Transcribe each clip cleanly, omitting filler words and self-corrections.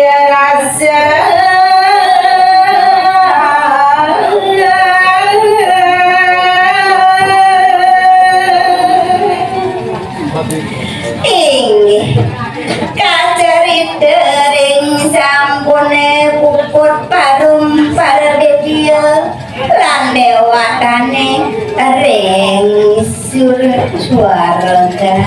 rasa inggih kacerita ring sampune puput parum pardedya lan dewatane ring swarga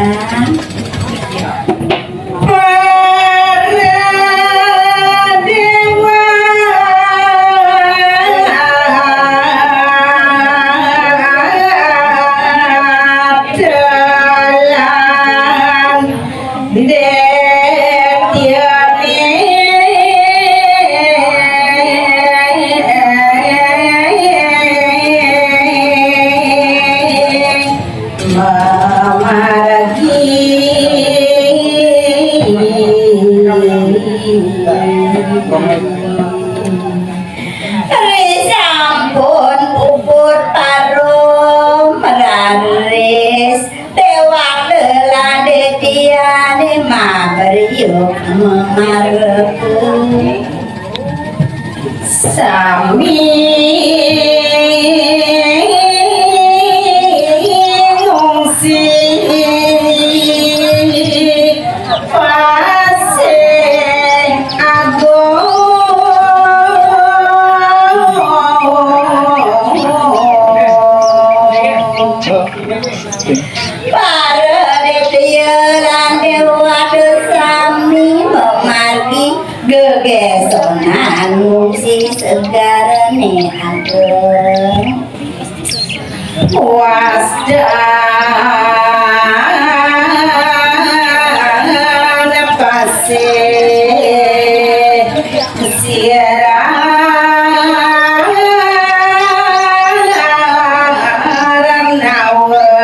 sampun puput parum raris dewa delade diane mabaryuk memareku sami ngungsi gegesonan ngungsi segarane ageng wasdana pase siaran nawa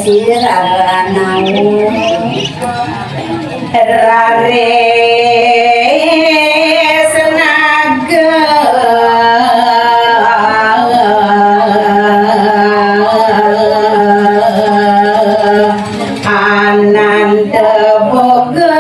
siraranamu rare senaga ananta boga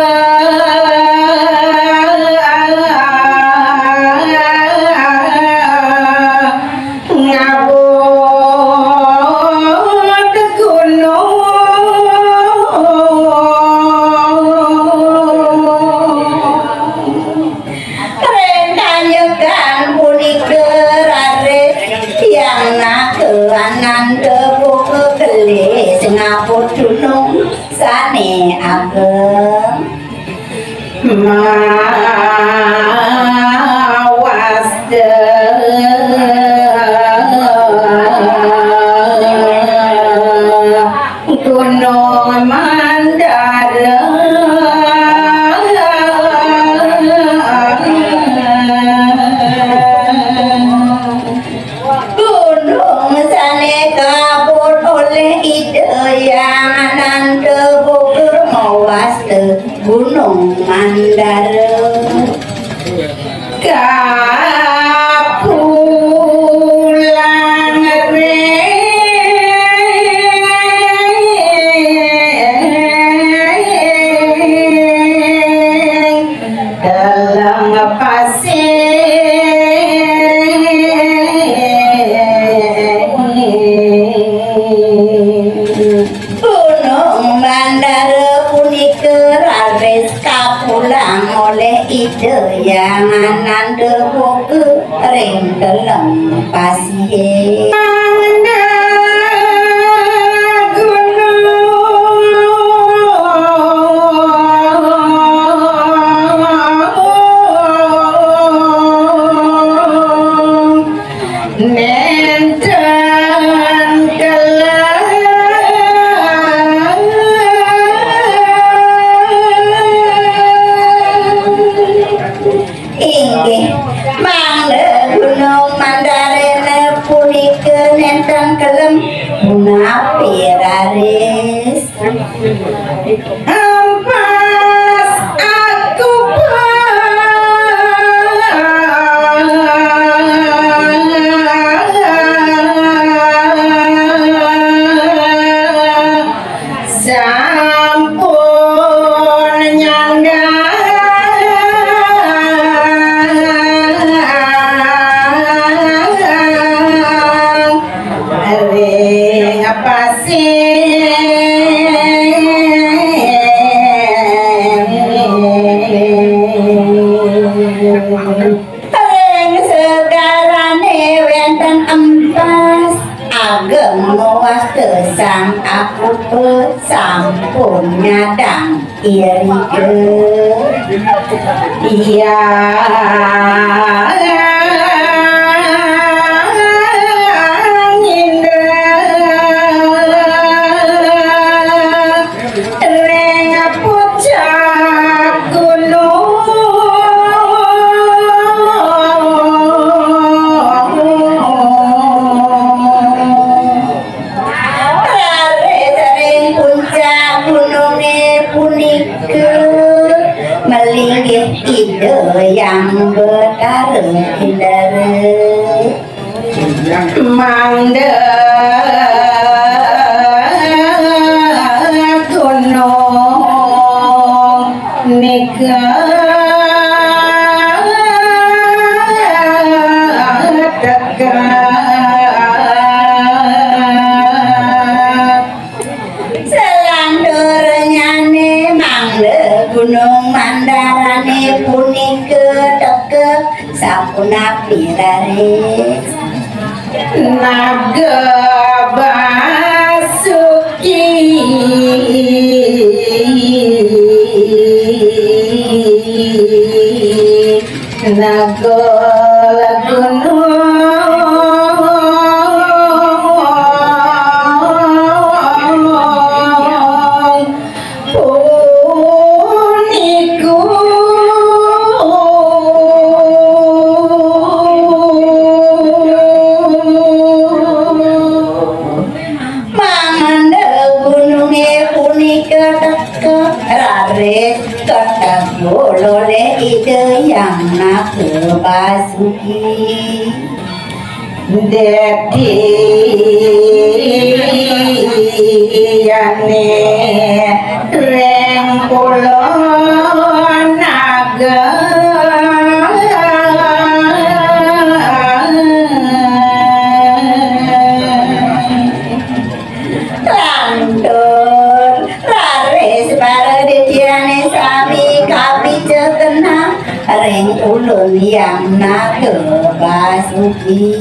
ngapur dunung sane ageng mawas gunung mandara gunung sane kapur oleh yang ananda bukur mawas gunung mandara kapulang reng dalam kapulang oleh ide yang ananda buku ring dalam pasien ampas aku benten empas ageng muas tesang aku sampun nyadang irike iya yang bertaruh indara mangda gunung nikah selandurnya mangda gunung mandarane punika sapuna piraris naga basuki naga yang nak basuki dedi yane reng pulo naga lantur laris paraditiane sami kapicetena reng ulun yang nak basuki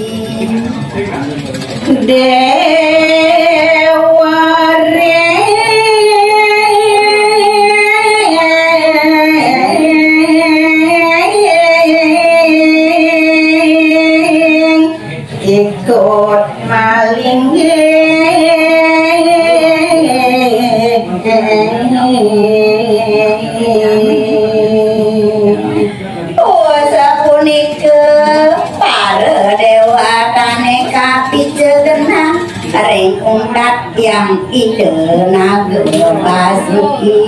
dewa reng ikut maling reng ungkat yang ide naga basuki